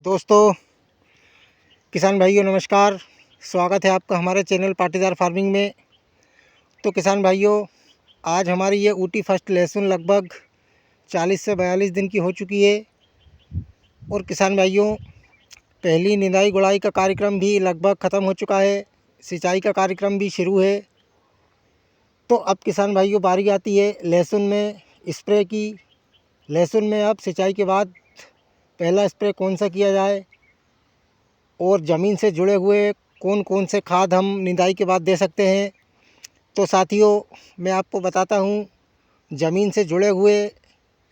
दोस्तों, किसान भाइयों नमस्कार। स्वागत है आपका हमारे चैनल पाटीदार फार्मिंग में। तो किसान भाइयों, आज हमारी ये ऊटी फर्स्ट लहसुन लगभग 40 से 42 दिन की हो चुकी है। और किसान भाइयों, पहली निंदाई गुड़ाई का कार्यक्रम भी लगभग ख़त्म हो चुका है। सिंचाई का कार्यक्रम भी शुरू है। तो अब किसान भाइयों बारी आती है लहसुन में स्प्रे की। लहसुन में अब सिंचाई के बाद पहला स्प्रे कौन सा किया जाए और ज़मीन से जुड़े हुए कौन कौन से खाद हम निंदाई के बाद दे सकते हैं। तो साथियों, मैं आपको बताता हूँ, ज़मीन से जुड़े हुए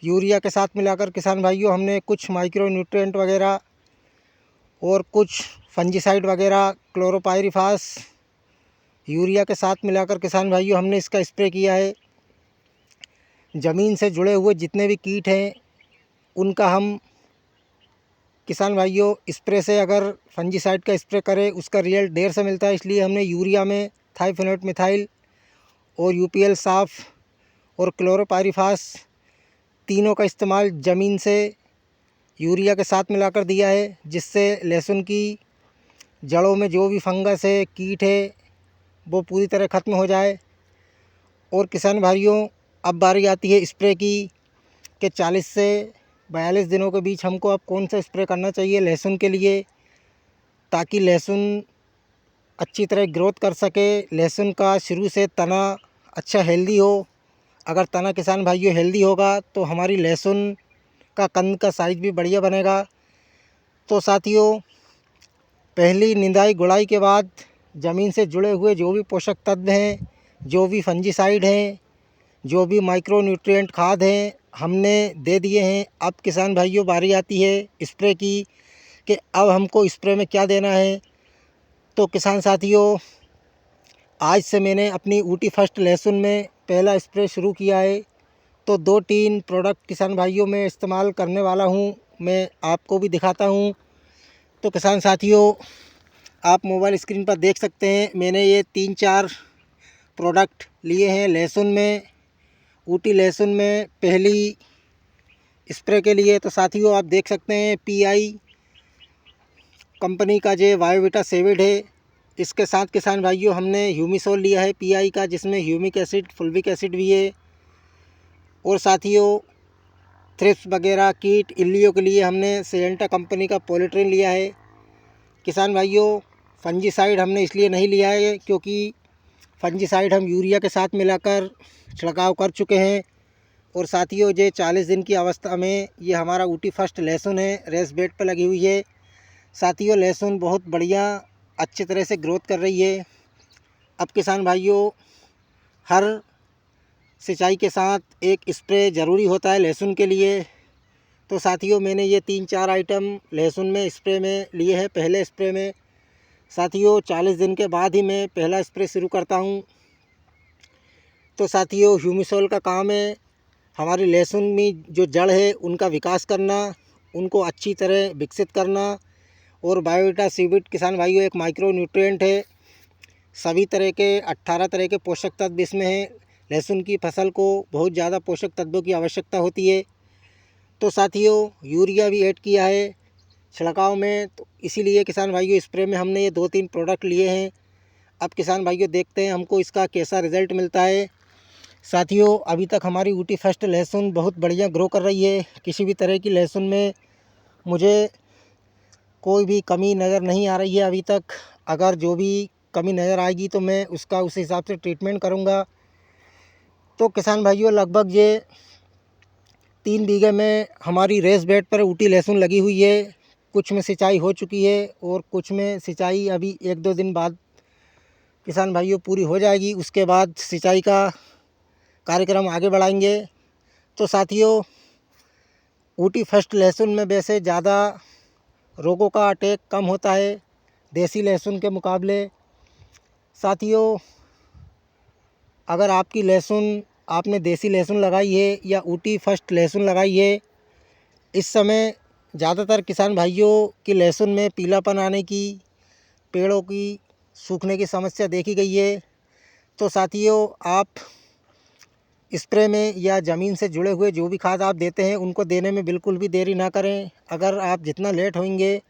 यूरिया के साथ मिलाकर किसान भाइयों हमने कुछ माइक्रो न्यूट्रिएंट वगैरह और कुछ फंजीसाइड वगैरह क्लोरोपाइरिफास यूरिया के साथ मिलाकर किसान भाइयों हमने इसका स्प्रे किया है। ज़मीन से जुड़े हुए जितने भी कीट हैं उनका हम किसान भाइयों स्प्रे से अगर फंजीसाइड का स्प्रे करें उसका रिजल्ट देर से मिलता है, इसलिए हमने यूरिया में थाइफेनोट मिथाइल और यूपीएल साफ और क्लोरोपाइरिफास तीनों का इस्तेमाल ज़मीन से यूरिया के साथ मिलाकर दिया है, जिससे लहसुन की जड़ों में जो भी फंगस है, कीट है, वो पूरी तरह ख़त्म हो जाए। और किसान भाइयों, अब बारी आती है स्प्रे की कि 40 से 42 दिनों के बीच हमको अब कौन सा स्प्रे करना चाहिए लहसुन के लिए, ताकि लहसुन अच्छी तरह ग्रोथ कर सके, लहसुन का शुरू से तना अच्छा हेल्दी हो। अगर तना किसान भाइयों हेल्दी होगा तो हमारी लहसुन का कंद का साइज़ भी बढ़िया बनेगा। तो साथियों, पहली निंदाई गुड़ाई के बाद ज़मीन से जुड़े हुए जो भी पोषक तत्व हैं, जो भी फंजीसाइड हैं, जो भी माइक्रो न्यूट्रिएंट खाद हैं, हमने दे दिए हैं। अब किसान भाइयों बारी आती है स्प्रे की कि अब हमको स्प्रे में क्या देना है। तो किसान साथियों, आज से मैंने अपनी ऊटी फर्स्ट लहसुन में पहला स्प्रे शुरू किया है। तो 2-3 प्रोडक्ट किसान भाइयों में इस्तेमाल करने वाला हूँ, मैं आपको भी दिखाता हूँ। तो किसान साथियों, आप मोबाइल स्क्रीन पर देख सकते हैं, मैंने ये 3-4 प्रोडक्ट लिए हैं लहसुन में, ऊटी लहसुन में पहली स्प्रे के लिए। तो साथियों, आप देख सकते हैं पीआई कंपनी का जो बायोविटा सेविड है, इसके साथ किसान भाइयों हमने ह्यूमिसोल लिया है पीआई का, जिसमें ह्यूमिक एसिड, फुल्विक एसिड भी है। और साथियों, थ्रिप्स वगैरह कीट इल्लियों के लिए हमने सिएंटा कंपनी का पॉलीट्रिन लिया है। किसान भाइयों, फंजीसाइड हमने इसलिए नहीं लिया है क्योंकि फंजीसाइड हम यूरिया के साथ मिलाकर छिड़काव कर चुके हैं। और साथियों, ये 40 दिन की अवस्था में ये हमारा ऊटी फर्स्ट लहसुन है, रेस बेड पर लगी हुई है। साथियों, लहसुन बहुत बढ़िया अच्छी तरह से ग्रोथ कर रही है। अब किसान भाइयों, हर सिंचाई के साथ एक स्प्रे ज़रूरी होता है लहसुन के लिए। तो साथियों, मैंने ये 3-4 आइटम लहसुन में स्प्रे में लिए हैं। पहले स्प्रे में साथियों 40 दिन के बाद ही मैं पहला स्प्रे शुरू करता हूँ। तो साथियों, ह्यूमिसोल का काम है हमारी लहसुन में जो जड़ है उनका विकास करना, उनको अच्छी तरह विकसित करना। और बायोविटा सीविड किसान भाइयों एक माइक्रो न्यूट्रिएंट है, सभी तरह के 18 तरह के पोषक तत्व इसमें हैं। लहसुन की फसल को बहुत ज़्यादा पोषक तत्वों की आवश्यकता होती है। तो साथियों, यूरिया भी ऐड किया है छिड़काव में, तो इसीलिए किसान भाइयों स्प्रे में हमने ये 2-3 प्रोडक्ट लिए हैं। अब किसान भाइयों देखते हैं हमको इसका कैसा रिज़ल्ट मिलता है। साथियों, अभी तक हमारी ऊटी फर्स्ट लहसुन बहुत बढ़िया ग्रो कर रही है। किसी भी तरह की लहसुन में मुझे कोई भी कमी नज़र नहीं आ रही है अभी तक। अगर जो भी कमी नज़र आएगी तो मैं उसका उस हिसाब से ट्रीटमेंट करूँगा। तो किसान भाइयों, लगभग ये 3 बीघे में हमारी रेस बेड पर ऊटी लहसुन लगी हुई है। कुछ में सिंचाई हो चुकी है और कुछ में सिंचाई अभी 1-2 दिन बाद किसान भाइयों पूरी हो जाएगी। उसके बाद सिंचाई का कार्यक्रम आगे बढ़ाएंगे। तो साथियों, ऊटी फर्स्ट लहसुन में वैसे ज़्यादा रोगों का अटैक कम होता है देसी लहसुन के मुकाबले। साथियों, अगर आपकी लहसुन आपने देसी लहसुन लगाई है या ऊटी फर्स्ट लहसुन लगाई है, इस समय ज़्यादातर किसान भाइयों की लहसुन में पीलापन आने की, पेड़ों की सूखने की समस्या देखी गई है। तो साथियों, आप स्प्रे में या ज़मीन से जुड़े हुए जो भी खाद आप देते हैं उनको देने में बिल्कुल भी देरी ना करें। अगर आप जितना लेट होंगे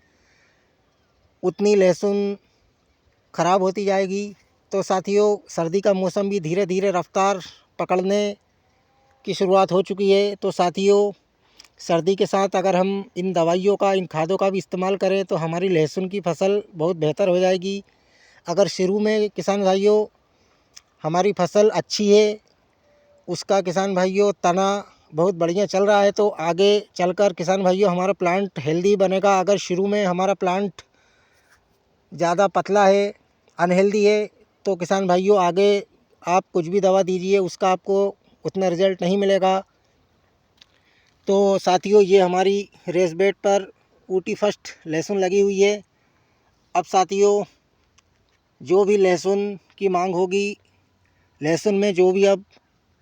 उतनी लहसुन ख़राब होती जाएगी। तो साथियों, सर्दी का मौसम भी धीरे धीरे रफ्तार पकड़ने की शुरुआत हो चुकी है। तो साथियों, सर्दी के साथ अगर हम इन दवाइयों का, इन खादों का भी इस्तेमाल करें तो हमारी लहसुन की फसल बहुत बेहतर हो जाएगी। अगर शुरू में किसान भाइयों हमारी फसल अच्छी है, उसका किसान भाइयों तना बहुत बढ़िया चल रहा है, तो आगे चलकर किसान भाइयों हमारा प्लांट हेल्दी बनेगा। अगर शुरू में हमारा प्लांट ज़्यादा पतला है, अनहेल्दी है, तो किसान भाइयों आगे आप कुछ भी दवा दीजिए उसका आपको उतना रिज़ल्ट नहीं मिलेगा। तो साथियों, ये हमारी रेस बेड पर ऊटी फर्स्ट लहसुन लगी हुई है। अब साथियों, जो भी लहसुन की मांग होगी, लहसुन में जो भी अब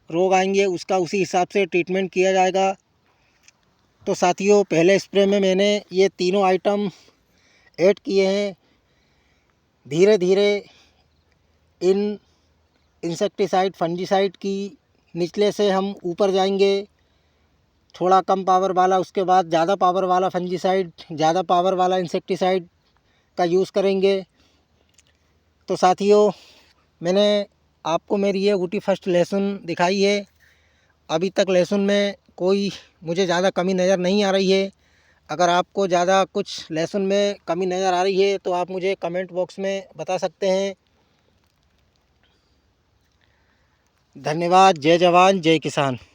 रोग आएंगे उसका उसी हिसाब से ट्रीटमेंट किया जाएगा। तो साथियों, पहले स्प्रे में मैंने ये तीनों आइटम ऐड किए हैं। धीरे धीरे इन इंसेक्टिसाइड, फंजीसाइड की निचले से हम ऊपर जाएंगे, थोड़ा कम पावर वाला, उसके बाद ज़्यादा पावर वाला फंजीसाइड, ज़्यादा पावर वाला इंसेक्टिसाइड का यूज़ करेंगे। तो साथियों, मैंने आपको मेरी ये ऊटी फर्स्ट लहसुन दिखाई है। अभी तक लहसुन में कोई मुझे ज़्यादा कमी नज़र नहीं आ रही है। अगर आपको ज़्यादा कुछ लहसुन में कमी नज़र आ रही है तो आप मुझे कमेंट बॉक्स में बता सकते हैं। धन्यवाद। जय जवान जय किसान।